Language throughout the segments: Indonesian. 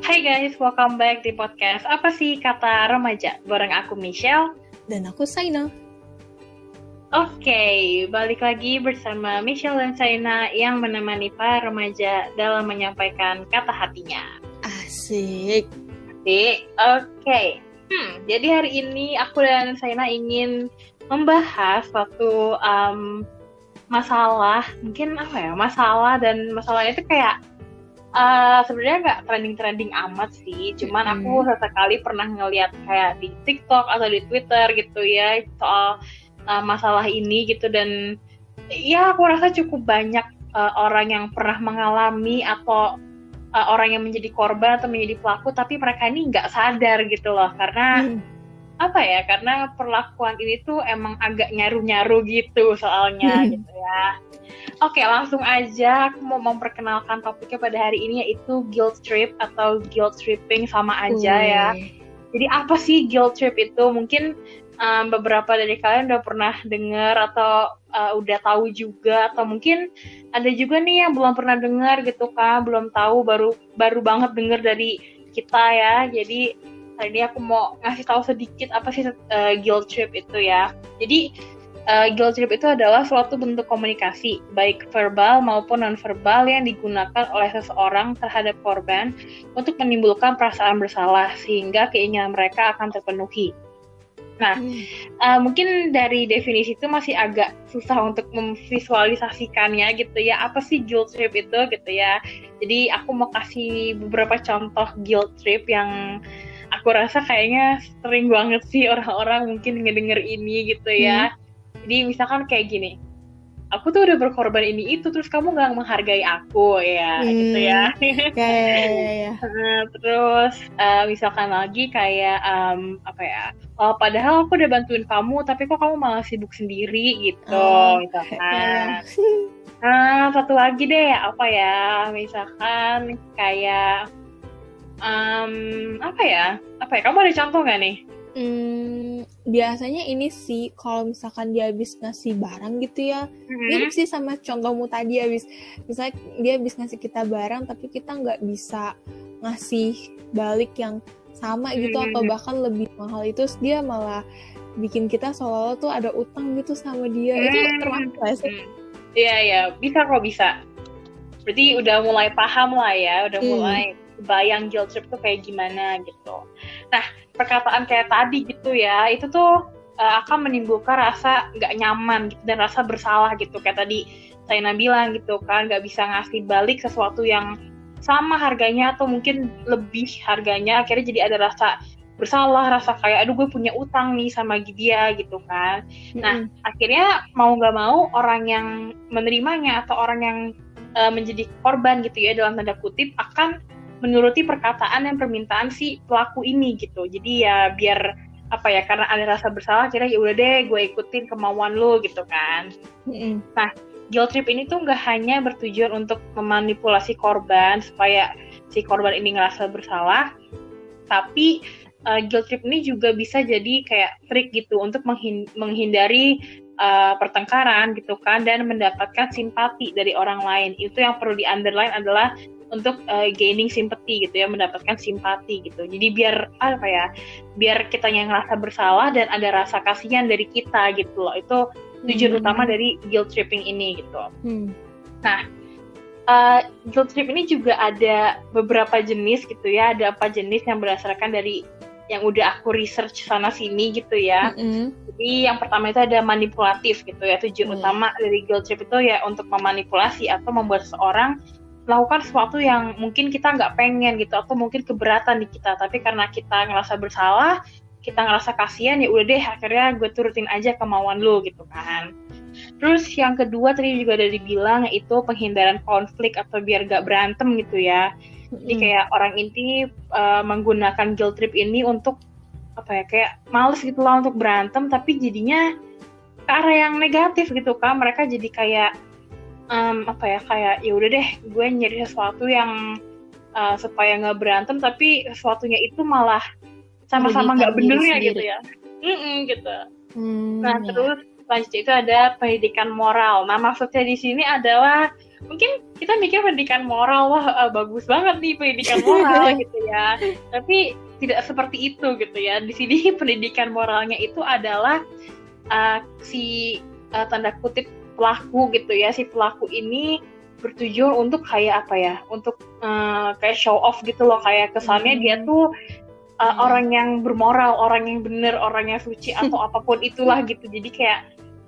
Hai guys, welcome back di podcast Apa sih Kata Remaja? Bareng aku Michelle. Dan aku Saina. Oke, balik lagi bersama Michelle dan Saina yang menemani para remaja dalam menyampaikan kata hatinya. Asik. Oke. Jadi hari ini aku dan Saina ingin membahas suatu masalah, mungkin masalah, dan masalahnya itu kayak sebenarnya nggak trending amat sih, cuman aku sesekali pernah ngeliat kayak di TikTok atau di Twitter gitu ya soal masalah ini gitu, dan ya aku rasa cukup banyak orang yang pernah mengalami atau orang yang menjadi korban atau menjadi pelaku, tapi mereka ini nggak sadar gitu loh, karena karena perlakuan ini tuh emang agak nyaru-nyaru gitu soalnya gitu ya. Oke, langsung aja aku mau memperkenalkan topiknya pada hari ini, yaitu guilt trip atau guilt tripping, sama aja ya. Jadi apa sih guilt trip itu? Babeberapa dari kalian udah pernah dengar atau udah tahu juga, atau mungkin ada juga nih yang belum pernah dengar gitu kan, belum tahu, baru banget dengar dari kita ya. Jadi hari ini aku mau ngasih tahu sedikit apa sih guilt trip itu ya. Jadi guilt trip itu adalah suatu bentuk komunikasi, baik verbal maupun non-verbal, yang digunakan oleh seseorang terhadap korban untuk menimbulkan perasaan bersalah sehingga keinginan mereka akan terpenuhi. Nah, mungkin dari definisi itu masih agak susah untuk memvisualisasikannya gitu ya. Apa sih guilt trip itu gitu ya. Jadi aku mau kasih beberapa contoh guilt trip yang aku rasa kayaknya sering banget sih orang-orang mungkin ngedenger ini gitu ya. Jadi misalkan kayak gini, aku tuh udah berkorban ini itu, terus kamu gak menghargai aku ya, gitu ya. Terus misalkan lagi kayak padahal aku udah bantuin kamu, tapi kok kamu malah sibuk sendiri gitu, misalkan. Nah, satu lagi deh, misalkan kayak kamu ada contoh gak nih? Biasanya ini sih kalau misalkan dia habis ngasih barang gitu ya, mirip sih sama contohmu tadi, misalnya dia habis ngasih kita barang tapi kita nggak bisa ngasih balik yang sama gitu, atau bahkan lebih mahal, itu terus dia malah bikin kita seolah-olah tuh ada utang gitu sama dia. Itu termasuk nggak sih? Iya, bisa. Berarti udah mulai paham lah ya, udah mulai bayang guilt trip tuh kayak gimana gitu. Nah, perkataan kayak tadi gitu ya, itu tuh akan menimbulkan rasa nggak nyaman gitu, dan rasa bersalah gitu. Kayak tadi Saina bilang gitu kan, nggak bisa ngasih balik sesuatu yang sama harganya atau mungkin lebih harganya, akhirnya jadi ada rasa bersalah, rasa kayak aduh gue punya utang nih sama dia gitu kan. Nah, akhirnya mau nggak mau orang yang menerimanya atau orang yang menjadi korban gitu ya dalam tanda kutip akan menuruti perkataan dan permintaan si pelaku ini gitu. Jadi ya biar karena ada rasa bersalah, akhirnya ya udah deh gue ikutin kemauan lo gitu kan. Nah, guilt trip ini tuh nggak hanya bertujuan untuk memanipulasi korban supaya si korban ini ngerasa bersalah, tapi guilt trip ini juga bisa jadi kayak trik gitu untuk menghindari pertengkaran gitu kan, dan mendapatkan simpati dari orang lain. Itu yang perlu di-underline adalah untuk gaining sympathy gitu ya, mendapatkan simpati gitu. Jadi biar biar kita yang ngerasa bersalah dan ada rasa kasihan dari kita gitu loh. Itu tujuan utama dari guilt tripping ini gitu. Nah, guilt trip ini juga ada beberapa jenis gitu ya. Ada 4 jenis yang berdasarkan dari yang udah aku research sana sini gitu ya. Jadi yang pertama itu ada manipulatif gitu ya. Tujuan utama dari guilt trip itu ya untuk memanipulasi atau membuat seseorang melakukan sesuatu yang mungkin kita nggak pengen gitu, atau mungkin keberatan di kita, tapi karena kita ngerasa bersalah, kita ngerasa kasihan, ya udah deh akhirnya gue turutin aja kemauan lu gitu kan. Terus yang kedua tadi juga ada dibilang, yaitu penghindaran konflik atau biar nggak berantem gitu ya. Jadi kayak orang ini menggunakan guilt trip ini untuk kayak males gitu lah untuk berantem, tapi jadinya ke arah yang negatif gitu kan. Mereka jadi kayak kayak ya udah deh gue nyari sesuatu yang supaya nggak berantem, tapi sesuatunya itu malah sama-sama nggak benernya gitu ya. Gitu. Nah, terus selanjutnya itu ada pendidikan moral. Nah, maksudnya di sini adalah mungkin kita mikir pendidikan moral, wah bagus banget nih pendidikan moral gitu ya. Tapi tidak seperti itu gitu ya. Di sini pendidikan moralnya itu adalah tanda kutip pelaku gitu ya. Si pelaku ini bertujuan untuk kayak apa ya? Untuk kayak show off gitu loh. Kayak kesannya dia tuh orang yang bermoral, orang yang benar, orang yang suci atau apapun itulah gitu.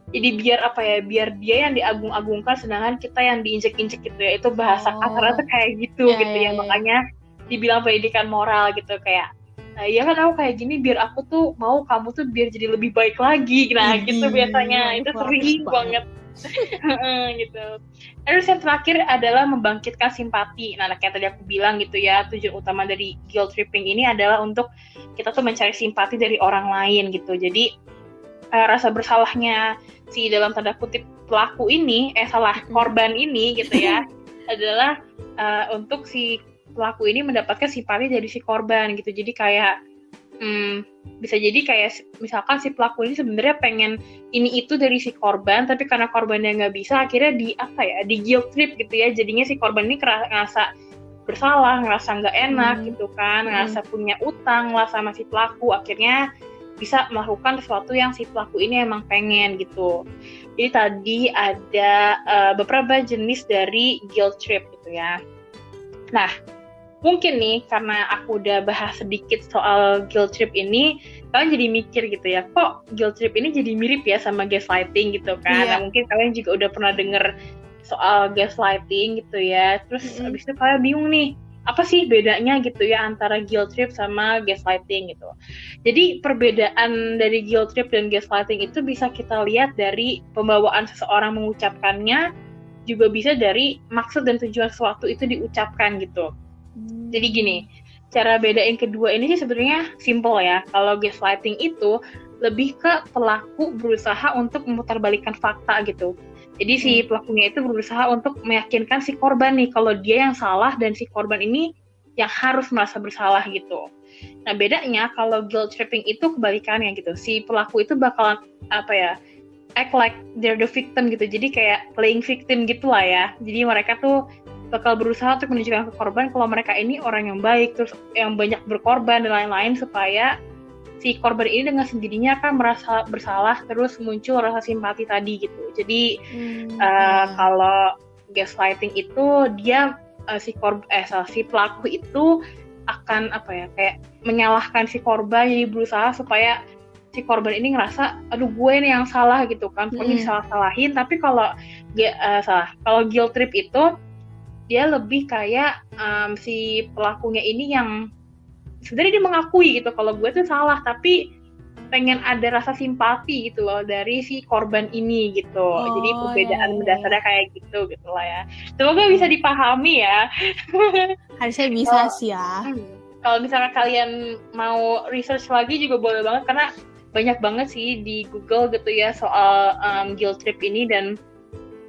Jadi biar apa ya, biar dia yang diagung-agungkan sedangkan kita yang diinjek-injek gitu ya. Itu bahasa kasarnya tuh kayak gitu gitu ya. Makanya dibilang pendidikan moral gitu, kayak ya kan aku kayak gini biar aku tuh mau kamu tuh biar jadi lebih baik lagi. Nah gitu biasanya itu sering banget. Gitu. Terus yang terakhir adalah membangkitkan simpati. Nah kayak tadi aku bilang gitu ya, tujuan utama dari guilt tripping ini adalah untuk kita tuh mencari simpati dari orang lain gitu. Jadi rasa bersalahnya si dalam tanda kutip pelaku ini, korban ini gitu ya, adalah untuk si pelaku ini mendapatkan simpati dari si korban gitu. Jadi kayak bisa jadi kayak misalkan si pelaku ini sebenarnya pengen ini itu dari si korban, tapi karena korbannya nggak bisa, akhirnya di guilt trip gitu ya. Jadinya si korban ini ngerasa bersalah, ngerasa nggak enak gitu kan, ngerasa punya utang lah sama si pelaku, akhirnya bisa melakukan sesuatu yang si pelaku ini emang pengen gitu. Jadi tadi ada beberapa jenis dari guilt trip gitu ya. Nah, mungkin nih karena aku udah bahas sedikit soal guilt trip ini, kalian jadi mikir gitu ya, kok guilt trip ini jadi mirip ya sama gaslighting gitu kan. Nah, mungkin kalian juga udah pernah denger soal gaslighting gitu ya. Terus abis itu kalian bingung nih, apa sih bedanya gitu ya antara guilt trip sama gaslighting gitu. Jadi perbedaan dari guilt trip dan gaslighting itu bisa kita lihat dari pembawaan seseorang mengucapkannya, juga bisa dari maksud dan tujuan sesuatu itu diucapkan gitu. Jadi gini, cara bedain kedua ini sih sebenarnya simple ya. Kalau gaslighting itu lebih ke pelaku berusaha untuk memutarbalikkan fakta gitu. Jadi si pelakunya itu berusaha untuk meyakinkan si korban nih kalau dia yang salah dan si korban ini yang harus merasa bersalah gitu. Nah bedanya kalau guilt tripping itu kebalikannya gitu. Si pelaku itu bakalan act like they're the victim gitu. Jadi kayak playing victim gitu lah ya. Jadi mereka tuh bakal berusaha untuk menunjukkan ke korban kalau mereka ini orang yang baik, terus yang banyak berkorban dan lain-lain, supaya si korban ini dengan sendirinya kan merasa bersalah, terus muncul rasa simpati tadi gitu. Jadi kalau gaslighting itu dia si pelaku itu akan kayak menyalahkan si korban, jadi berusaha supaya si korban ini ngerasa aduh gue ini yang salah gitu kan, pokoknya disalah-salahin. Tapi kalau guilt trip itu dia lebih kayak si pelakunya ini yang sebenarnya dia mengakui gitu kalau gue tuh salah, tapi pengen ada rasa simpati gitu loh dari si korban ini gitu. Jadi perbedaan mendasarnya kayak gitu lah ya. Semoga bisa dipahami ya. Harusnya bisa sih ya. Kalau misalnya kalian mau research lagi juga boleh banget, karena banyak banget sih di Google gitu ya soal guilt trip ini. Dan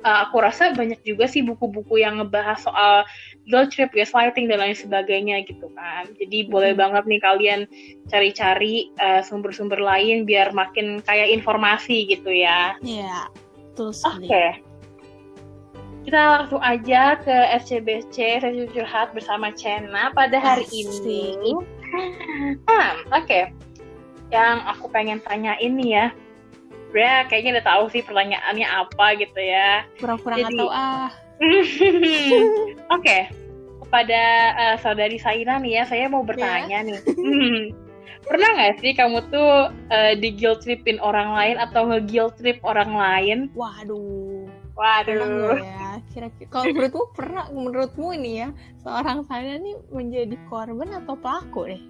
aku rasa banyak juga sih buku-buku yang ngebahas soal guilt trip, gaslighting dan lain sebagainya gitu kan. Jadi boleh banget nih kalian cari-cari sumber-sumber lain biar makin kaya informasi gitu ya. Iya, betul sekali. Oke. Kita langsung aja ke SCBC Sesi Curhat bersama Cena pada hari ini. Oke. Yang aku pengen tanyain nih ya, Bra, kayaknya udah tahu sih pertanyaannya apa gitu ya. Pura-pura nggak tahu Oke. Kepada saudari Saina nih ya, saya mau bertanya nih. Pernah nggak sih kamu tuh di guilt tripin orang lain atau nge-guilt trip orang lain? Waduh. Ya, kira-kira kalau menurutmu ini ya, seorang Saina nih menjadi korban atau pelaku deh?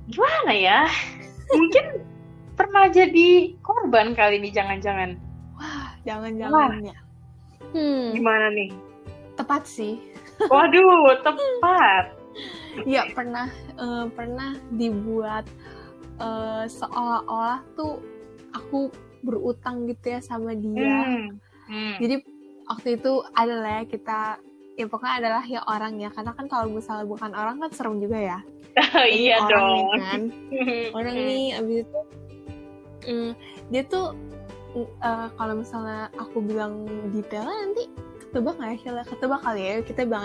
Gimana ya? Mungkin pernah jadi korban kali ini, jangan-jangan. Wah, jangan-jangannya. Gimana nih? Tepat sih. Waduh, tepat. Ya, pernah dibuat seolah-olah tuh aku berutang gitu ya sama dia. Jadi waktu itu adalah ya pokoknya adalah ya orang ya, karena kan kalau misalnya bukan orang kan serem juga ya. Iya dong. Kan. Orang nih abis itu dia tuh kalau misalnya aku bilang detailnya nanti ketebak nggak ya Sheila? Ketebak kali ya,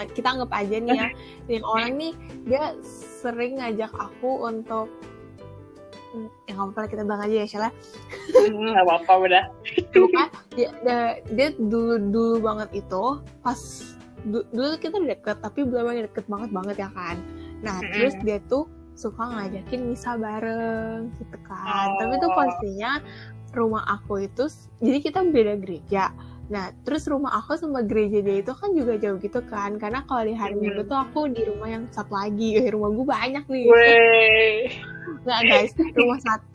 kita anggap aja nih ya, yang orang nih dia sering ngajak aku untuk ya nggak apa-apa kita bilang aja ya Sheila. Nggak apa-apa udah. Dia dulu banget itu pas dulu kita deket tapi belum yang deket banget ya kan. Nah terus dia tuh suka ngajakin misa bareng gitu kan. Tapi tuh posisinya rumah aku itu jadi kita beda gereja. Nah terus rumah aku sama gereja dia itu kan juga jauh gitu kan, karena kalau di hari Minggu tuh aku di rumah yang satu lagi. Rumah gue banyak nih. Nggak guys,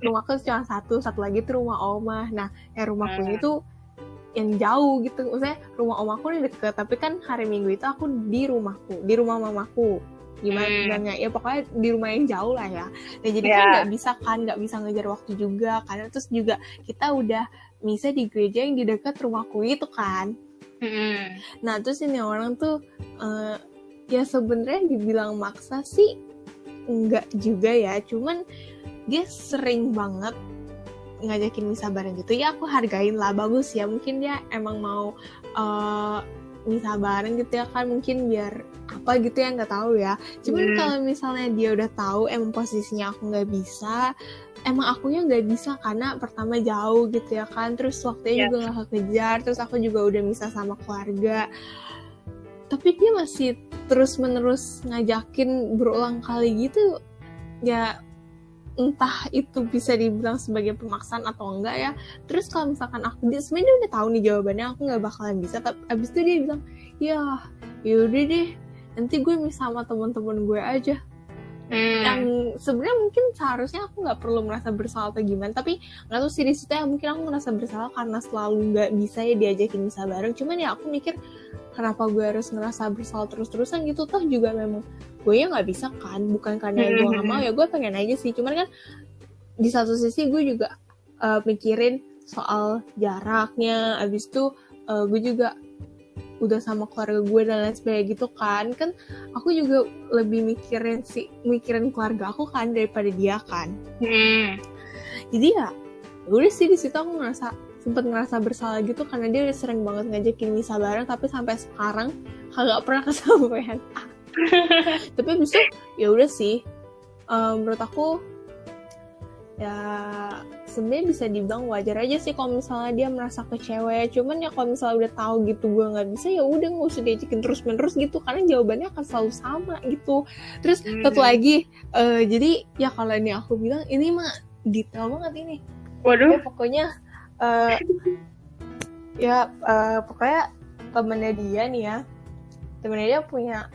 rumahku cuma satu lagi tuh rumah oma. Nah yang rumahku ini tuh yang jauh gitu, maksudnya rumah omaku ini deket, tapi kan hari Minggu itu aku di rumah mamaku. Gimana bilangnya ya, pokoknya di rumah yang jauh lah ya. Nah jadi kan nggak bisa ngejar waktu juga, karena terus juga kita udah misa di gereja yang di dekat rumahku itu kan. Nah terus ini orang tuh ya sebenarnya dibilang maksa sih enggak juga ya, cuman dia sering banget ngajakin misa bareng gitu. Ya aku hargain lah, bagus ya, mungkin dia emang mau misa bareng gitu ya kan, mungkin biar apa gitu ya, nggak tahu ya. Cuman kalau misalnya dia udah tahu emang posisinya aku nggak bisa, emang akunya nggak bisa karena pertama jauh gitu ya kan, terus waktunya juga nggak kekejar, terus aku juga udah misa sama keluarga, tapi dia masih terus menerus ngajakin berulang kali gitu ya. Entah itu bisa dibilang sebagai pemaksaan atau enggak ya. Terus kalau misalkan aku, dia sebenarnya udah tahu nih jawabannya aku nggak bakalan bisa, tapi abis itu dia bilang yaudah deh nanti gue misa sama teman-teman gue aja. Yang sebenarnya mungkin seharusnya aku nggak perlu merasa bersalah atau gimana, tapi nggak tahu sih di situ ya, mungkin aku merasa bersalah karena selalu nggak bisa ya diajakin misa bareng. Cuman ya aku mikir kenapa gue harus ngerasa bersalah terus-terusan gitu, toh juga memang gue ya nggak bisa kan, bukan karena gue nggak mau ya, gue pengen aja sih. Cuman kan di satu sisi gue juga mikirin soal jaraknya, abis itu gue juga udah sama keluarga gue dan lain sebagainya gitu kan aku juga lebih mikirin keluarga aku kan daripada dia kan. Jadi ya udah sih di situ aku sempet ngerasa bersalah gitu, karena dia udah sering banget ngajakin misa bareng tapi sampai sekarang kagak pernah kesampaian. Tapi abis itu ya udah sih, menurut aku ya sebenarnya bisa dibilang wajar aja sih kalau misalnya dia merasa kecewa. Cuman ya kalau misalnya udah tahu gitu gue nggak bisa, ya udah nggak usah diajakin terus menerus gitu, karena jawabannya akan selalu sama gitu. Terus satu lagi, jadi ya kalau ini aku bilang ini mah detail banget ini. Waduh. Ya, pokoknya pokoknya temennya dia punya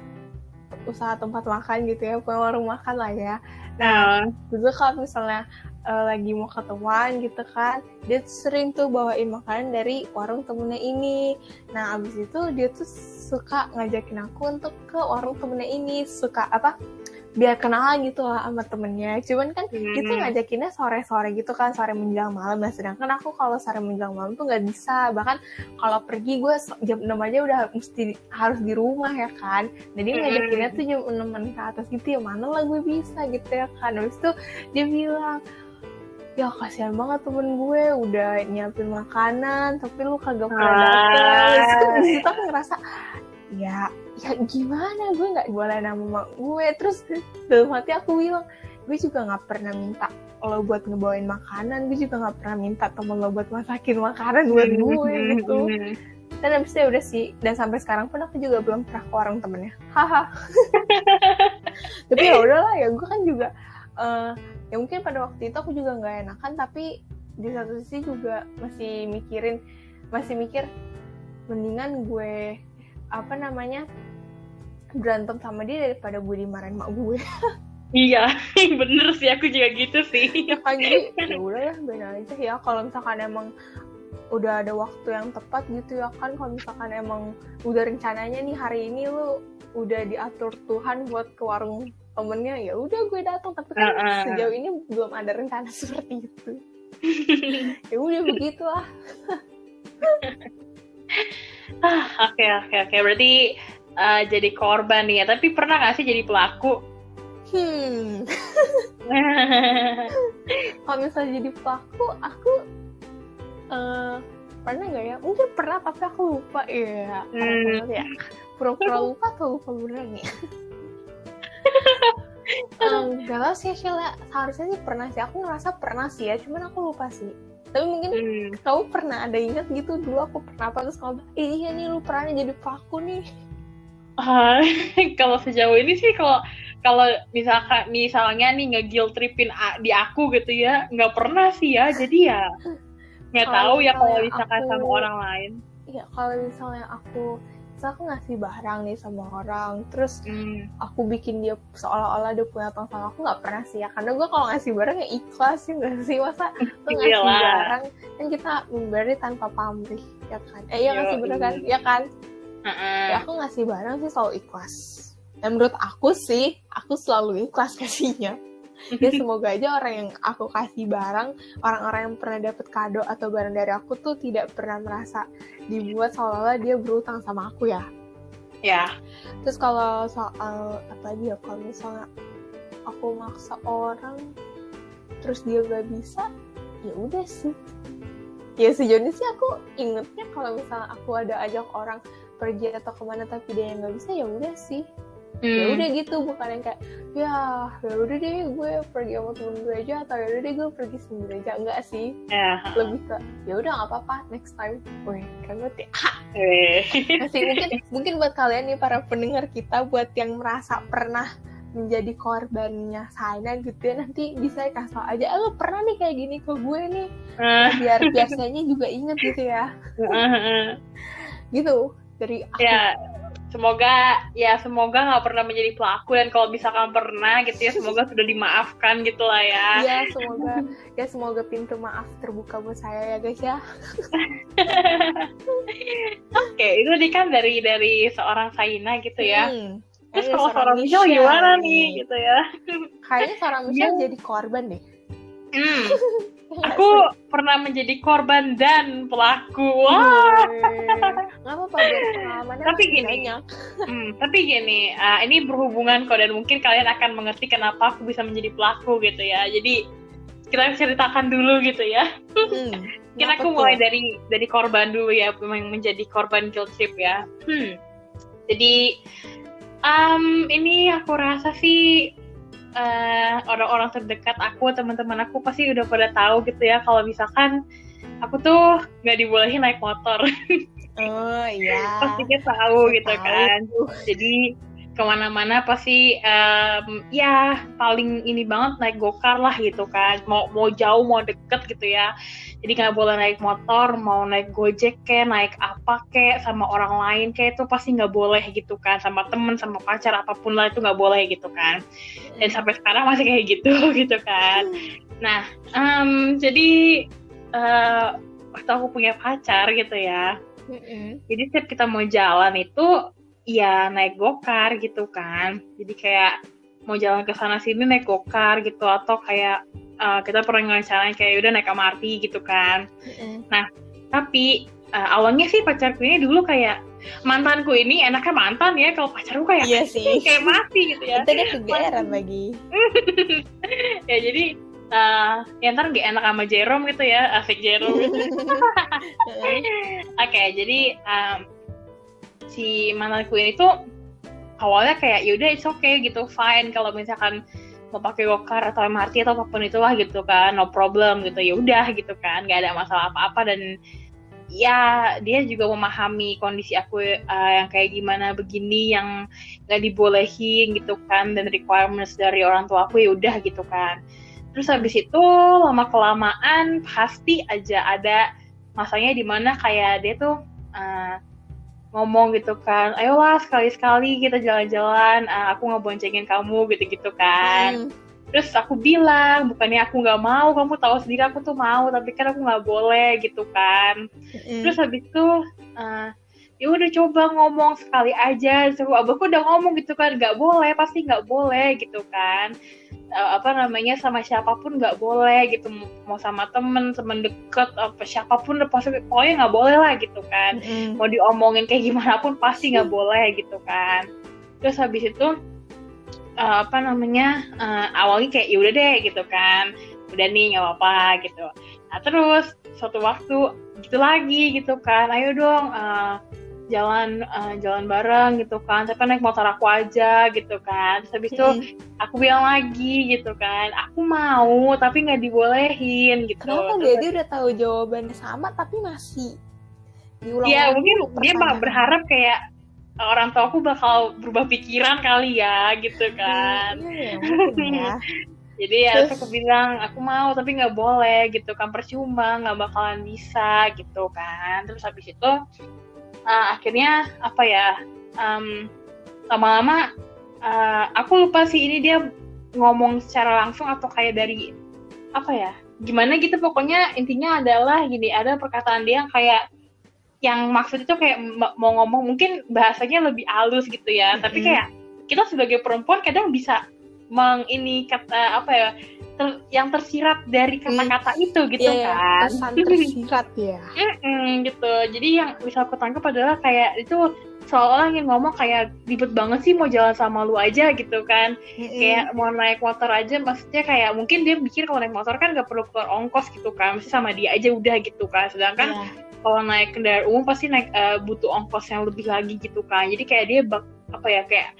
usaha tempat makan gitu ya, punya warung makan lah ya. Nah, dulu kalau misalnya lagi mau ketemuan gitu kan, dia sering tuh bawain makanan dari warung temennya ini. Nah, abis itu dia tuh suka ngajakin aku untuk ke warung temennya ini, suka biar kenalan gitu lah sama temennya. Cuman kan itu ngajakinnya sore-sore gitu kan, sore menjelang malam. Nah, sedangkan aku kalau sore menjelang malam tuh nggak bisa. Bahkan kalau pergi gue jam 6 aja udah harus di rumah ya kan. Jadi ngajakinnya tuh jam 6 ke atas gitu ya, mana lah gue bisa gitu ya kan. Habis itu dia bilang, ya kasihan banget temen gue udah nyiapin makanan tapi lu kagak pernah datang. Di situ aku ngerasa ya gimana, gue nggak boleh nama gue. Terus dalam hati aku bilang, gue juga nggak pernah minta lo buat ngebawain makanan, gue juga nggak pernah minta temen lo buat masakin makanan buat gue gitu. Dan abis itu udah sih, dan sampai sekarang pun aku juga belum pernah ke warung temennya. Haha. Tapi ya udahlah ya, gue kan juga ya mungkin pada waktu itu aku juga nggak enakan, tapi di satu sisi juga masih mikir mendingan gue berantem sama dia daripada gue dimarahin mak gue. Iya, bener sih, aku juga gitu sih. Ya kan, jadi ya udahlah benar aja ya. Kalau misalkan emang udah ada waktu yang tepat gitu ya kan, kalau misalkan emang udah rencananya nih hari ini lu udah diatur Tuhan buat ke warung temennya, ya udah gue datang. Tapi kan sejauh ini belum ada rencana seperti itu. Ya udah begitulah. Oke. Berarti jadi korban nih ya. Tapi pernah nggak sih jadi pelaku? Kalau misalnya jadi pelaku, aku Pernah nggak ya? Mungkin pernah tapi aku lupa ya. Parah banget ya. Pura-pura lupa atau lupa beneran ya? Gak tau sih Sheila, seharusnya sih pernah sih. Aku ngerasa pernah sih ya, cuman aku lupa sih. Tapi mungkin kamu pernah ada ingat gitu, dulu aku pernah apa, terus kamu bilang, iya nih lu pernah jadi pelaku nih. Kalau sejauh ini sih kalau misalnya nih nge-guilt tripin di aku gitu ya, nggak pernah sih ya. Jadi ya nggak tahu ya kalau misalkan sama orang lain. Iya, kalau misalnya aku ngasih barang nih sama orang, terus aku bikin dia seolah-olah dia punya utang sama aku, nggak pernah sih ya. Karena gue kalau ngasih barang ya ikhlas sih, nggak sih, masa tuh ngasih barang kan kita memberi tanpa pamrih, ya kan? Iya ngasih barang kan, ya kan? Ya aku ngasih barang sih selalu ikhlas. Dan menurut aku sih, aku selalu ikhlas kasihnya. Ya semoga aja orang yang aku kasih barang, orang-orang yang pernah dapat kado atau barang dari aku tuh tidak pernah merasa dibuat seolah-olah dia berutang sama aku ya. Ya. Terus kalau soal apa dia, kalau misalnya aku maksa orang terus dia gak bisa, ya udah sih. Ya sejauh ini sih aku ingetnya kalau misalnya aku ada ajak orang pergi atau kemana tapi dia yang nggak bisa, ya udah sih. Ya udah gitu, bukan yang kayak ya udah deh gue pergi sama temen gue aja, atau ya udah deh gue pergi sendiri aja, enggak sih. Lebih ke ya udah nggak apa-apa, next time. Wih kan berarti masih mungkin buat kalian nih para pendengar kita, buat yang merasa pernah menjadi korbannya Saina gitu ya, nanti bisa kasih tau aja, lo pernah nih kayak gini ke gue nih, biar biasanya juga inget gitu ya. Gitu dari aku. Ya, semoga nggak pernah menjadi pelaku, dan kalau misalkan pernah gitu ya, semoga sudah dimaafkan gitu lah ya. Ya semoga pintu maaf terbuka buat saya ya guys ya. Oke, itu kan dari seorang Saina gitu ya. Terus kalau seorang Michelle gimana nih gitu ya? Kayaknya seorang Michelle jadi korban deh. Aku pernah menjadi korban dan pelaku. Wah. Nggak apa-apa, biar pengalamannya banyak. Tapi gini, ini berhubungan kok, dan mungkin kalian akan mengerti kenapa aku bisa menjadi pelaku gitu ya. Jadi kita ceritakan dulu gitu ya. Mungkin aku mulai dari korban dulu ya, memang menjadi korban guilt trip ya. Jadi ini aku rasa sih orang-orang terdekat aku, teman-teman aku pasti udah pada tahu gitu ya, kalau misalkan aku tuh nggak dibolehin naik motor. Oh iya. Pasti kita tahu gitu kan. Jadi kemana-mana pasti ya paling ini banget naik gokar lah gitu kan. Mau jauh mau deket gitu ya. Jadi nggak boleh naik motor, mau naik gojek kayak, naik apa kayak, sama orang lain kayak, itu pasti nggak boleh gitu kan, sama temen, sama pacar, apapun lah itu nggak boleh gitu kan. Dan sampai sekarang masih kayak gitu gitu kan. Nah jadi waktu aku punya pacar gitu ya, jadi setiap kita mau jalan itu ya naik gokar gitu kan. Jadi kayak mau jalan ke sana sini naik gokar gitu, atau kayak kita pernah ngerencanain kayak udah naik MRT gitu kan. Nah tapi awalnya sih pacarku ini dulu kayak, mantanku ini enaknya mantan ya, kalau pacarku kayak iya sih, kayak mati gitu ya. Itu dia kegeeran lagi. Ya jadi ya ntar gak enak sama Jerome gitu ya, asik Jerome gitu. Oke, jadi si mantanku ini tuh awalnya kayak yaudah it's okay gitu, fine kalau misalkan mau pakai gokar atau MRT atau apapun itulah gitu kan, no problem gitu, ya udah gitu kan, nggak ada masalah apa-apa. Dan ya dia juga memahami kondisi aku yang kayak gimana begini, yang nggak dibolehin gitu kan, dan requirements dari orang tua aku ya udah gitu kan. Terus habis itu lama kelamaan pasti aja ada masanya dimana kayak dia tuh ngomong gitu kan, ayolah sekali-sekali kita jalan-jalan, aku ngeboncengin kamu gitu-gitu kan. Terus aku bilang, bukannya aku nggak mau, kamu tahu sendiri aku tuh mau, tapi kan aku nggak boleh gitu kan. Terus habis itu ya udah coba ngomong sekali aja. Terus abahku udah ngomong gitu kan, nggak boleh, pasti nggak boleh gitu kan. Sama siapapun nggak boleh gitu, mau sama temen deket apa siapapun pokoknya nggak boleh lah gitu kan. Mau diomongin kayak gimana pun pasti nggak boleh gitu kan. Terus habis itu awalnya kayak yaudah deh gitu kan, udah nih nggak apa-apa gitu. Nah terus suatu waktu gitu lagi gitu kan, ayo dong jalan bareng gitu kan, tapi naik motor aku aja gitu kan. Terus habis itu aku bilang lagi gitu kan, aku mau tapi nggak dibolehin gitu. Kenapa dia udah tahu jawabannya sama tapi masih diulang? Ya mungkin dia berharap kayak orang tua aku bakal berubah pikiran kali ya gitu kan. Iya, mungkin ya. Jadi ya terus aku bilang aku mau tapi nggak boleh gitu kan, percuma, nggak bakalan bisa gitu kan. Terus habis itu akhirnya apa ya, lama-lama aku lupa sih ini dia ngomong secara langsung atau kayak dari apa ya, gimana gitu, pokoknya intinya adalah gini, ada perkataan dia yang kayak yang maksud itu kayak mau ngomong mungkin bahasanya lebih halus gitu ya, tapi kayak kita sebagai perempuan kadang bisa kata apa ya, yang tersirat dari kata-kata itu gitu kan. Pesan tersirat ya. Gitu. Jadi yang bisa aku tangkap adalah kayak itu seolah-olah ingin ngomong kayak ribet banget sih mau jalan sama lu aja gitu kan. Kayak mau naik motor aja, maksudnya kayak mungkin dia pikir kalau naik motor kan gak perlu keluar ongkos gitu kan, mesti sama dia aja udah gitu kan. Sedangkan kalau naik kendaraan umum pasti butuh ongkos yang lebih lagi gitu kan. Jadi kayak dia apa ya, kayak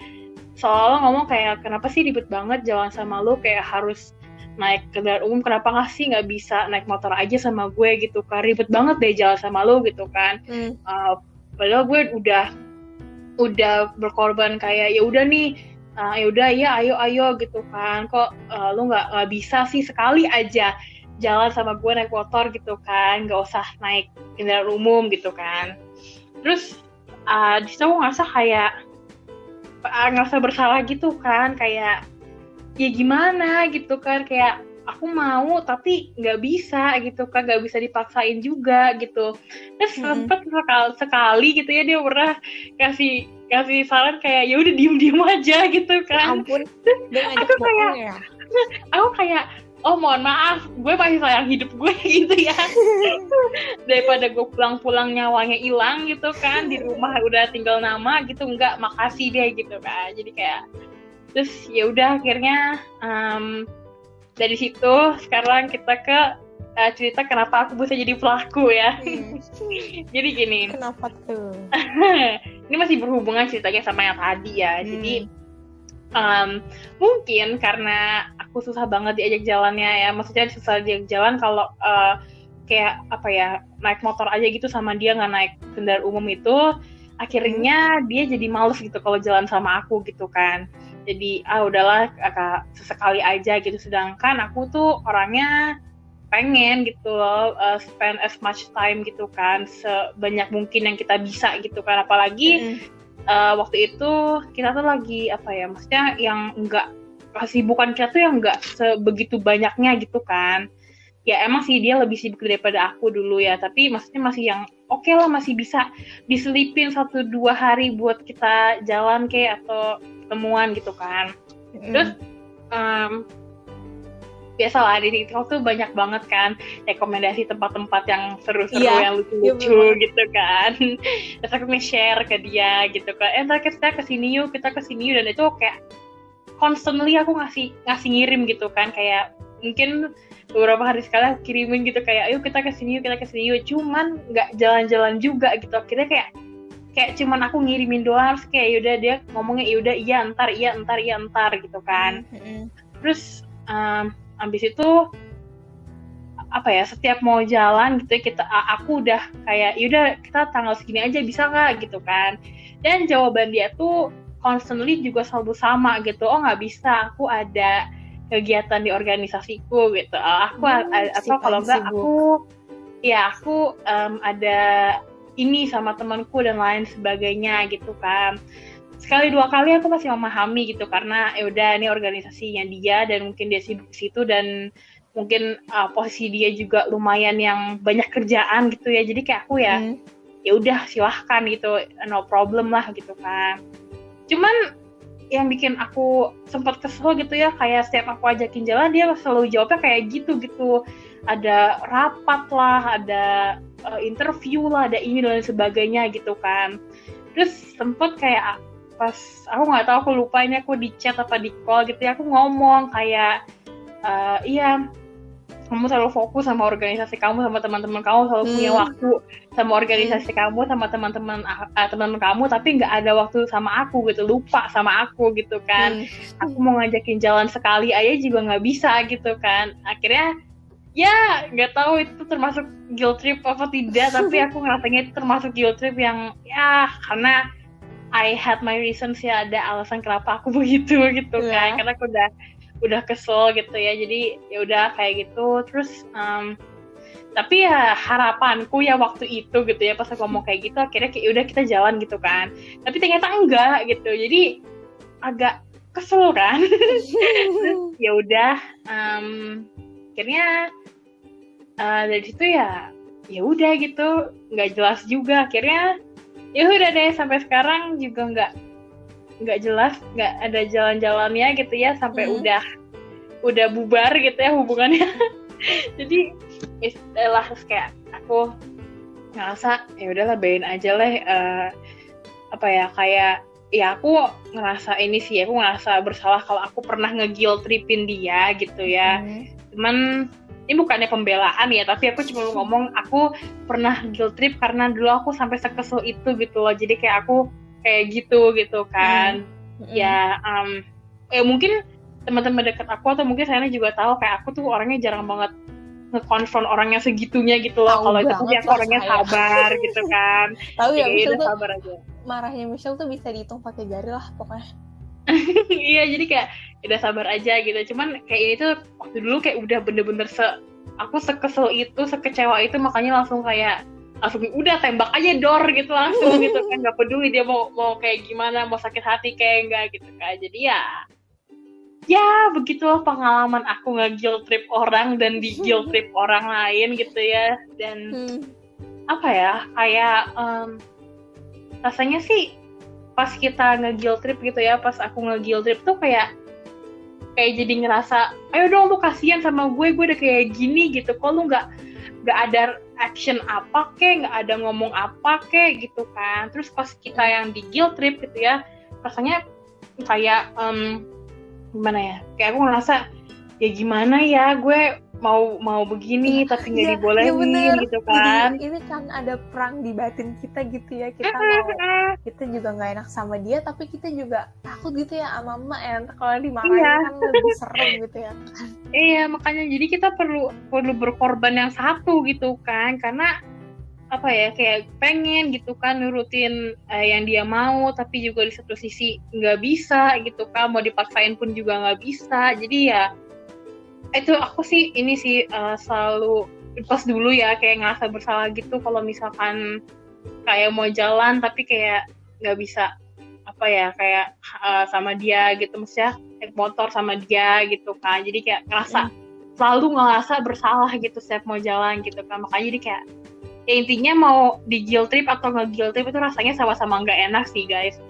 seolah ngomong kayak kenapa sih ribet banget jalan sama lu, kayak harus naik kendaraan umum, kenapa nggak bisa naik motor aja sama gue gitu kan, ribet banget deh jalan sama lu gitu kan. Padahal gue udah berkorban kayak ya udah nih, ya udah ya ayo gitu kan, kok lu nggak bisa sih sekali aja jalan sama gue naik motor gitu kan, nggak usah naik kendaraan umum gitu kan. Terus di situ aku ngerasa bersalah gitu kan, kayak ya gimana gitu kan, kayak aku mau tapi nggak bisa gitu kan, nggak bisa dipaksain juga gitu. Terus sempet sekali gitu ya dia pernah kasih saran kayak ya udah diem aja gitu kan. Ampun, dia ngajak bohong ya. Aku kayak oh mohon maaf, gue masih sayang hidup gue gitu ya. Daripada gue pulang nyawanya hilang gitu kan, di rumah udah tinggal nama gitu, enggak, makasih deh gitu kan. Jadi kayak terus ya udah akhirnya dari situ sekarang kita ke cerita kenapa aku bisa jadi pelaku ya. Jadi gini. Kenapa tuh? Ini masih berhubungan ceritanya sama yang tadi ya. Jadi mungkin karena aku susah banget diajak jalannya ya, maksudnya susah diajak jalan kalau kayak apa ya, naik motor aja gitu sama dia, nggak naik kendaraan umum itu, akhirnya dia jadi males gitu kalau jalan sama aku gitu kan. Jadi udahlah sesekali aja gitu, sedangkan aku tuh orangnya pengen gitu loh spend as much time gitu kan, sebanyak mungkin yang kita bisa gitu kan, apalagi waktu itu kita tuh lagi apa ya, maksudnya yang enggak, kesibukan kita tuh yang enggak sebegitu banyaknya gitu kan. Ya emang sih dia lebih sibuk daripada aku dulu ya, tapi maksudnya masih yang oke lah, masih bisa diselipin 1-2 hari buat kita jalan kayak atau ketemuan gitu kan. Terus biasalah di TikTok tuh banyak banget kan rekomendasi tempat-tempat yang seru-seru, yang lucu-lucu gitu kan. Terus aku nge-share ke dia gitu kan, ntar kita kesini yuk, dan itu kayak constantly aku ngasih ngirim gitu kan, kayak mungkin beberapa hari sekali aku kirimin gitu kayak ayo kita kesini yuk, cuman nggak jalan-jalan juga gitu. Akhirnya kayak cuman aku ngirimin doang, terus kayak yaudah dia ngomongnya yaudah iya entar gitu kan. Terus abis itu apa ya, setiap mau jalan gitu ya aku udah kayak yaudah kita tanggal segini aja bisa nggak gitu kan, dan jawaban dia tuh constantly juga selalu sama gitu, oh nggak bisa, aku ada kegiatan di organisasiku gitu, atau kalau nggak aku ada ini sama temanku dan lain sebagainya gitu kan. Sekali 2 kali aku masih memahami gitu, karena ya udah ini organisasinya dia dan mungkin dia sibuk di situ, dan mungkin posisi dia juga lumayan yang banyak kerjaan gitu ya. Jadi kayak aku ya udah silahkan gitu, no problem lah gitu kan. Cuman yang bikin aku sempat kesel gitu ya, kayak setiap aku ajakin jalan dia selalu jawabnya kayak gitu. Ada rapat lah, ada interview lah, ada ini dan sebagainya gitu kan. Terus sempet kayak pas aku nggak tahu, aku lupa ini aku di chat apa di call gitu ya, aku ngomong kayak iya kamu selalu fokus sama organisasi kamu, sama teman-teman kamu, selalu punya waktu sama organisasi kamu, sama teman-teman kamu, tapi nggak ada waktu sama aku gitu, lupa sama aku gitu kan. Aku mau ngajakin jalan sekali aja juga nggak bisa gitu kan. Akhirnya ya nggak tahu itu termasuk guilt trip apa tidak, tapi aku ngerasanya itu termasuk guilt trip yang ya karena I had my reasons ya, ada alasan kenapa aku begitu gitu kan, karena aku udah kesel gitu ya, jadi ya udah kayak gitu. Terus tapi ya harapanku ya waktu itu gitu ya, pas aku ngomong kayak gitu akhirnya kayak udah kita jalan gitu kan, tapi ternyata enggak gitu, jadi agak kesel kan. Terus ya udah akhirnya dari situ ya udah gitu, nggak jelas juga. Akhirnya ya udah deh, sampai sekarang juga nggak jelas, nggak ada jalan-jalannya gitu ya, sampai udah bubar gitu ya hubungannya. Jadi istilah kayak aku ngerasa ya udahlah, bayin aja lah, apa ya, kayak ya aku ngerasa ini sih, aku ngerasa bersalah kalau aku pernah nge-guilt tripin dia gitu ya. Cuman ini bukannya pembelaan ya, tapi aku cuma ngomong aku pernah guilt trip karena dulu aku sampai sekesel itu gitu loh. Jadi kayak aku kayak gitu kan. Ya mungkin teman-teman dekat aku atau mungkin saya juga tahu kayak aku tuh orangnya jarang banget nge-confront orangnya segitunya gitu loh. Kalau itu pasti aku orangnya sabar gitu kan. Tahu ya, Michelle tuh sabar aja. Marahnya Michelle tuh bisa dihitung pakai jari lah pokoknya. Iya, jadi kayak udah sabar aja gitu. Cuman kayak ini tuh waktu dulu kayak udah bener-bener aku sekesel itu, sekecewa itu, makanya langsung udah tembak aja dor gitu langsung gitu kan, nggak peduli dia mau kayak gimana, mau sakit hati kayak enggak gitu kan. Jadi ya begitulah pengalaman aku nge-guilt trip orang dan di guilt trip orang lain gitu ya. Dan apa ya, kayak rasanya sih pas kita nge-guilt trip gitu ya, pas aku nge-guilt trip tuh kayak jadi ngerasa, ayo dong lu kasihan sama gue udah kayak gini gitu, kok lu nggak ada action apa kek, nggak ada ngomong apa kek gitu kan. Terus pas kita yang di guilt trip gitu ya, rasanya kayak gimana ya, kayak aku ngerasa ya gimana ya, gue mau begini tapi nggak dibolehin gitu kan. Jadi, ini kan ada perang di batin kita gitu ya, kita juga nggak enak sama dia, tapi kita juga takut gitu ya sama emak ya, kalau dimarahin kan lebih serem gitu ya. Iya, makanya jadi kita perlu berkorban yang satu gitu kan, karena apa ya, kayak pengen gitu kan nurutin yang dia mau, tapi juga di satu sisi nggak bisa gitu kan, mau dipaksain pun juga nggak bisa. Jadi ya itu aku sih ini sih selalu pas dulu ya kayak ngerasa bersalah gitu kalau misalkan kayak mau jalan tapi kayak nggak bisa apa ya, kayak sama dia gitu, maksudnya naik motor sama dia gitu kan. Jadi kayak selalu ngerasa bersalah gitu setiap mau jalan gitu kan. Makanya jadi kayak ya intinya mau di guilt trip atau nggak guilt trip itu rasanya sama-sama nggak enak sih guys.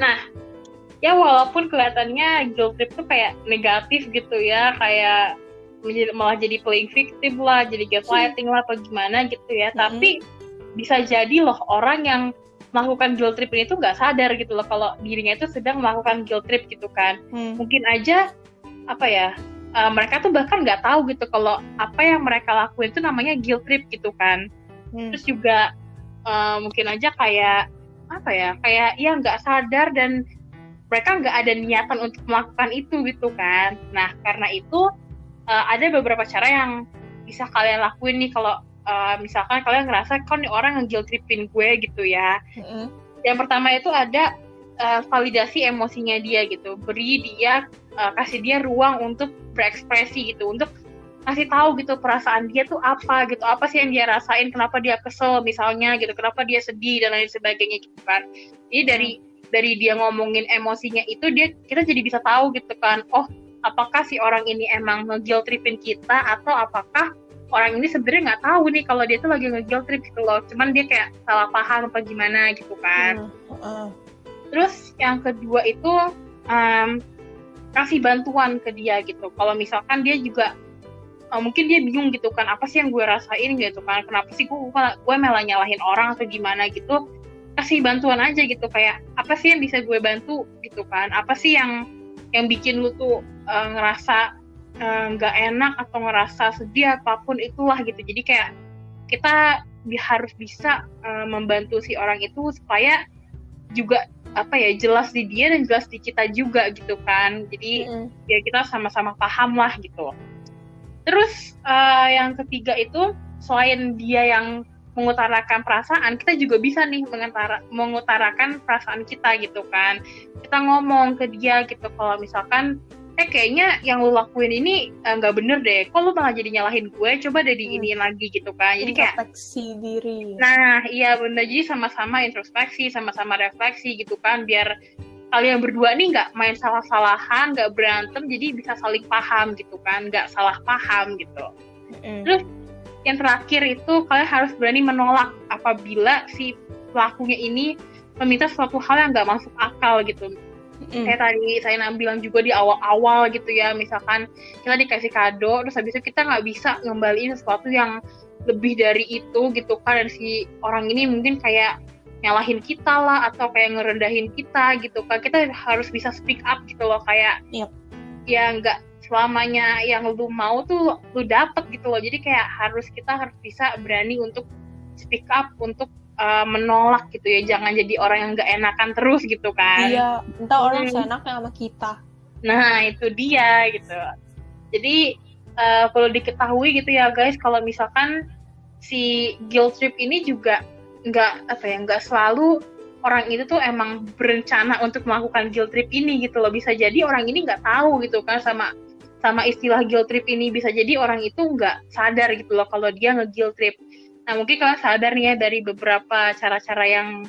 Nah ya walaupun kelihatannya guilt trip tuh kayak negatif gitu ya, kayak malah jadi playing victim lah, jadi gaslighting lah atau gimana gitu ya, tapi bisa jadi loh orang yang melakukan guilt trip ini tuh nggak sadar gitu loh kalau dirinya itu sedang melakukan guilt trip gitu kan. Mungkin aja apa ya, mereka tuh bahkan nggak tahu gitu kalau apa yang mereka lakuin itu namanya guilt trip gitu kan. Terus juga mungkin aja kayak apa ya, kayak ya nggak sadar dan mereka nggak ada niatan untuk melakukan itu gitu kan. Nah karena itu ada beberapa cara yang bisa kalian lakuin nih kalau misalkan kalian ngerasa kok nih orang nge-guilt tripin gue gitu ya. Yang pertama itu ada validasi emosinya dia gitu, beri dia kasih dia ruang untuk berekspresi gitu, untuk kasih tahu gitu perasaan dia tuh apa gitu, apa sih yang dia rasain, kenapa dia kesel misalnya gitu, kenapa dia sedih dan lain sebagainya gitu kan. Jadi dari dia ngomongin emosinya itu kita jadi bisa tahu gitu kan, oh apakah si orang ini emang nge-guilt tripin kita atau apakah orang ini sebenarnya nggak tahu nih kalau dia tuh lagi nge-guilt trip gitu loh, cuman dia kayak salah paham apa gimana gitu kan. Terus yang kedua itu kasih bantuan ke dia gitu, kalau misalkan dia juga mungkin dia bingung gitu kan, apa sih yang gue rasain gitu kan, kenapa sih gue malah nyalahin orang atau gimana gitu, kasih bantuan aja gitu, kayak apa sih yang bisa gue bantu gitu kan, apa sih yang bikin lu tuh ngerasa nggak enak atau ngerasa sedih apapun itulah gitu. Jadi kayak kita harus bisa membantu si orang itu supaya juga jelas di dia dan jelas di kita juga gitu kan. Jadi ya kita sama-sama paham lah gitu. Terus yang ketiga itu selain dia yang mengutarakan perasaan, kita juga bisa nih mengutarakan perasaan kita gitu kan. Kita ngomong ke dia gitu, kalau misalkan kayaknya yang lu lakuin ini nggak bener deh, kok lu malah jadi nyalahin gue, coba deh diiniin lagi gitu kan. Jadi kayak introspeksi diri. Nah iya bener, jadi sama-sama introspeksi, sama-sama refleksi gitu kan, biar kalian berdua nih nggak main salah-salahan, nggak berantem, jadi bisa saling paham gitu kan, nggak salah paham gitu. Terus yang terakhir itu kalian harus berani menolak apabila si pelakunya ini meminta suatu hal yang nggak masuk akal gitu. Kayak tadi saya bilang juga di awal-awal gitu ya, misalkan kita dikasih kado terus habis itu kita nggak bisa ngembaliin sesuatu yang lebih dari itu gitu kan, dan si orang ini mungkin kayak nyalahin kita lah atau kayak ngerendahin kita gitu kan. Kita harus bisa speak up gitu loh, kayak ya nggak selamanya yang lu mau tuh lu dapet gitu loh. Jadi kayak kita harus bisa berani untuk speak up, untuk menolak gitu ya, jangan jadi orang yang gak enakan terus gitu kan. Iya, entah orang seenaknya sama kita. Nah itu dia gitu. Jadi perlu diketahui gitu ya guys, kalau misalkan si guilt trip ini juga nggak selalu orang itu tuh emang berencana untuk melakukan guilt trip ini gitu loh. Bisa jadi orang ini nggak tahu gitu kan sama istilah guilt trip ini. Bisa jadi orang itu nggak sadar gitu loh kalau dia nge-guilt trip. Nah mungkin kalian sadar nih ya, dari beberapa cara-cara yang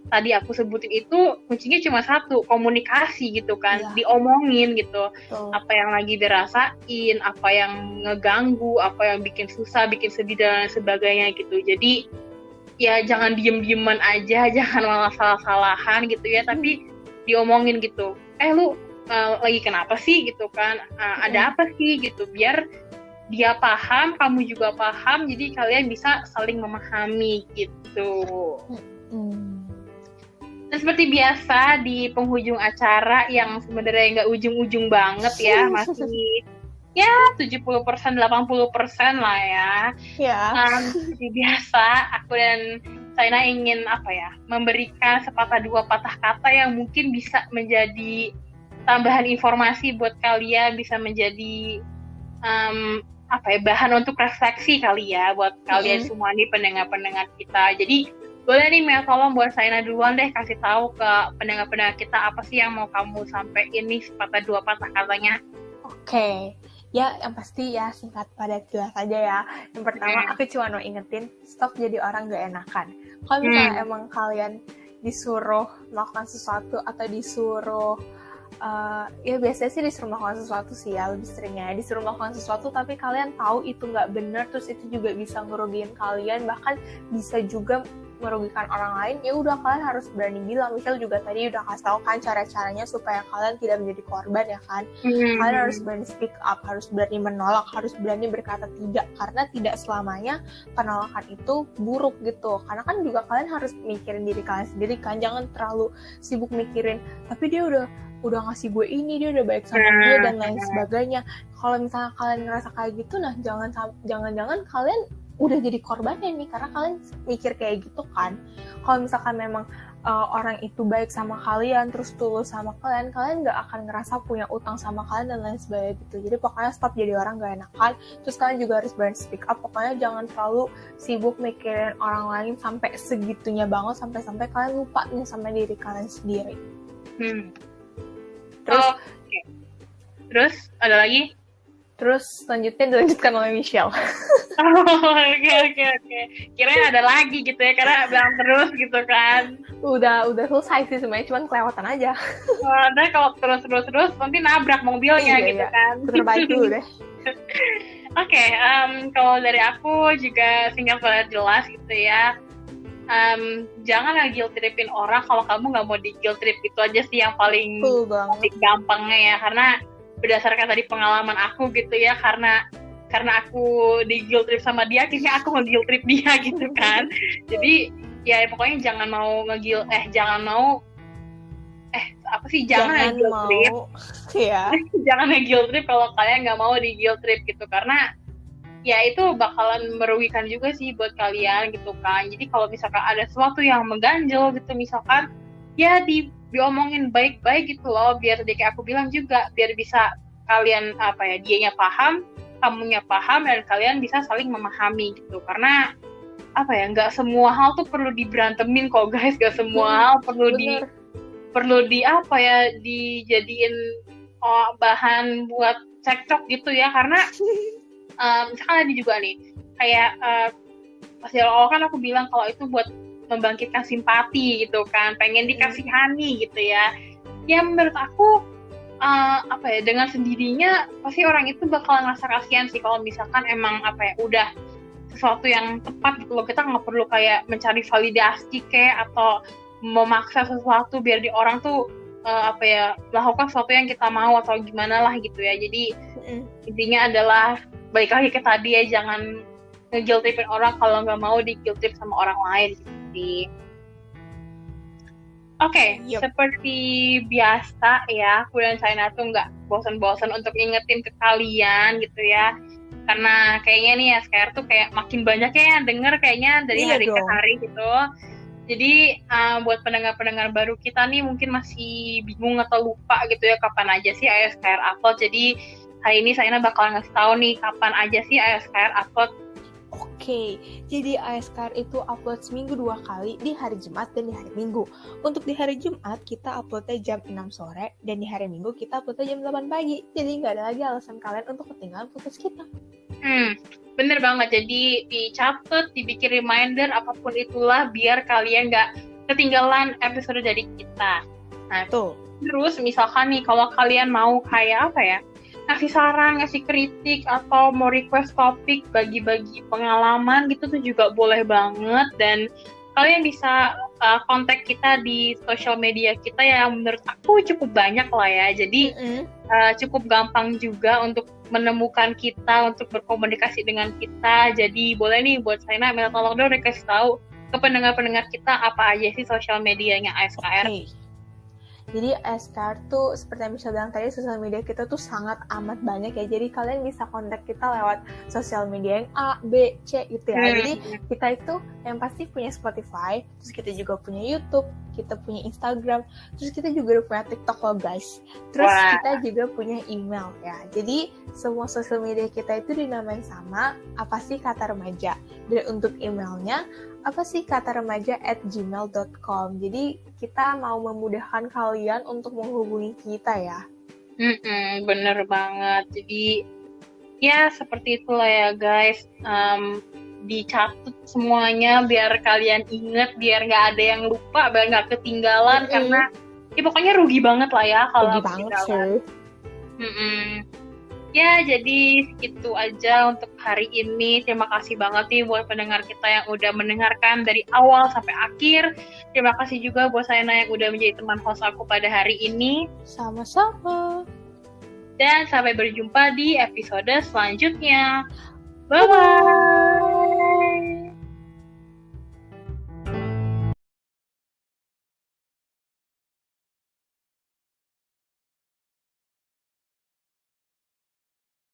tadi aku sebutin itu kuncinya cuma satu, komunikasi gitu kan. Diomongin gitu. Apa yang lagi dirasain, apa yang ngeganggu, apa yang bikin susah, bikin sedih dan sebagainya gitu. Jadi ya jangan diem-dieman aja, jangan malah salah-salahan gitu ya, tapi diomongin gitu. Lu lagi kenapa sih gitu kan, ada apa sih gitu, biar dia paham, kamu juga paham, jadi kalian bisa saling memahami gitu. Dan seperti biasa di penghujung acara yang sebenarnya nggak ujung-ujung banget ya, masih ya 70%, 80% lah ya. Seperti biasa aku dan Saina ingin memberikan sepatah dua patah kata yang mungkin bisa menjadi tambahan informasi buat kalian, bisa menjadi bahan untuk refleksi kali ya buat kalian semua nih pendengar-pendengar kita. Jadi boleh nih Mel, tolong buat Saina duluan deh, kasih tahu ke pendengar-pendengar kita apa sih yang mau kamu sampaikan nih sepatah dua patah katanya. Oke. Ya, yang pasti ya singkat padat jelas aja ya. Yang pertama, aku cuma mau ingetin, stop jadi orang gak enakan. Kalau misalnya emang kalian disuruh melakukan sesuatu atau disuruh ya biasanya sih disuruh melakukan sesuatu sih ya, lebih seringnya disuruh melakukan sesuatu tapi kalian tahu itu nggak benar, terus itu juga bisa ngerugiin kalian, bahkan bisa juga merugikan orang lain, ya udah kalian harus berani bilang. Michelle juga tadi udah kasih tahu kan cara-caranya supaya kalian tidak menjadi korban ya kan. Kalian harus berani speak up, harus berani menolak, harus berani berkata tidak, karena tidak selamanya penolakan itu buruk gitu. Karena kan juga kalian harus mikirin diri kalian sendiri kan, jangan terlalu sibuk mikirin tapi dia udah ngasih gue ini, dia udah baik sama gue dan lain sebagainya. Kalau misalnya kalian ngerasa kayak gitu, nah jangan-jangan kalian udah jadi korbannya nih, karena kalian mikir kayak gitu kan. Kalau misalkan memang orang itu baik sama kalian, terus tulus sama kalian nggak akan ngerasa punya utang sama kalian dan lain sebagainya gitu. Jadi pokoknya stop jadi orang gak enakan. Terus kalian juga harus berani speak up. Pokoknya jangan terlalu sibuk mikirin orang lain sampai segitunya banget, sampai kalian lupa nih sama diri kalian sendiri. Terus ada lagi? Terus selanjutnya dilanjutkan oleh Michelle. Oke. Kirain ada lagi gitu ya, karena bilang terus gitu kan. Udah selesai sih sebenarnya, cuman kelewatan aja. Nah kalau terus nanti nabrak mobilnya gitu kan. Terbaik dulu deh. Oke, kalau dari aku juga singkat padat jelas gitu ya. Jangan guilt tripin orang kalau kamu nggak mau di guilt trip, itu aja sih yang paling gampangnya ya, karena berdasarkan tadi pengalaman aku gitu ya, karena aku di guilt trip sama dia, akhirnya aku nge-guilt trip dia gitu kan. Jadi ya pokoknya jangan mau jangan guilt trip. Ya. Jangan guilt trip kalau kalian nggak mau di guilt trip gitu, karena ya itu bakalan merugikan juga sih buat kalian gitu kan. Jadi kalau misalkan ada sesuatu yang mengganjal gitu misalkan, ya diomongin baik-baik gitu loh, biar kayak aku bilang juga, biar bisa kalian dianya paham, kamunya paham, dan kalian bisa saling memahami gitu. Karena nggak semua hal tuh perlu diberantemin kok guys, nggak semua hal perlu dijadiin bahan buat cekcok gitu ya. Karena misalkan ada juga nih kayak pas di awal kan aku bilang kalau itu buat membangkitkan simpati gitu kan, pengen dikasihani gitu ya. Ya menurut aku dengan sendirinya pasti orang itu bakal ngerasa kasihan sih kalau misalkan emang udah sesuatu yang tepat gitu loh. Kita nggak perlu kayak mencari validasi kayak atau memaksa sesuatu biar di orang tuh melakukan sesuatu yang kita mau atau gimana lah gitu ya. Jadi intinya adalah balik lagi ke tadi ya, jangan nge-guilt tripin orang kalau nggak mau di guilt trip sama orang lain gitu sih. Oke, seperti biasa ya, aku dan China tuh nggak bosan-bosan untuk ingetin ke kalian gitu ya. Karena kayaknya nih ya sekarang tuh kayak makin banyak ya yang denger kayaknya dari hari ke hari gitu. Jadi buat pendengar-pendengar baru kita nih mungkin masih bingung atau lupa gitu ya kapan aja sih ASKR upload. Jadi hari ini Saina bakal ngasih tahu nih kapan aja sih ASKR upload. Oke, jadi ASKR itu upload seminggu 2 kali, di hari Jumat dan di hari Minggu. Untuk di hari Jumat kita uploadnya jam 6 sore, dan di hari Minggu kita uploadnya jam 8 pagi. Jadi nggak ada lagi alasan kalian untuk ketinggalan podcast kita. Bener banget, jadi dicatat, dibikin reminder, apapun itulah biar kalian nggak ketinggalan episode dari kita. Nah, terus misalkan nih kalau kalian mau kayak ngasih saran, ngasih kritik, atau mau request topik, bagi-bagi pengalaman gitu tuh juga boleh banget. Dan kalian bisa kontak kita di sosial media kita yang menurut aku cukup banyak lah ya. Jadi cukup gampang juga untuk menemukan kita, untuk berkomunikasi dengan kita. Jadi boleh nih buat saya minta tolong dong kasih tahu ke pendengar-pendengar kita apa aja sih sosial medianya ASKR. Jadi ASKR tuh seperti yang bisa bilang tadi, sosial media kita tuh sangat amat banyak ya. Jadi kalian bisa kontak kita lewat sosial media yang A, B, C gitu ya. Jadi kita itu yang pasti punya Spotify, terus kita juga punya YouTube, kita punya Instagram, terus kita juga punya TikTok loh guys. Terus kita juga punya email ya. Jadi semua sosial media kita itu dinamain sama, apa sih kata remaja. Dan untuk emailnya apa sih kata remaja@gmail.com. Jadi kita mau memudahkan kalian untuk menghubungi kita ya. Bener banget. Jadi ya seperti itulah ya guys. Dicatat semuanya biar kalian inget, biar nggak ada yang lupa, biar nggak ketinggalan. Karena ya pokoknya rugi banget lah ya kalau ketinggalan. Ya, jadi segitu aja untuk hari ini. Terima kasih banget nih buat pendengar kita yang udah mendengarkan dari awal sampai akhir. Terima kasih juga buat Saina yang udah menjadi teman host aku pada hari ini. Sama-sama. Dan sampai berjumpa di episode selanjutnya. Bye-bye!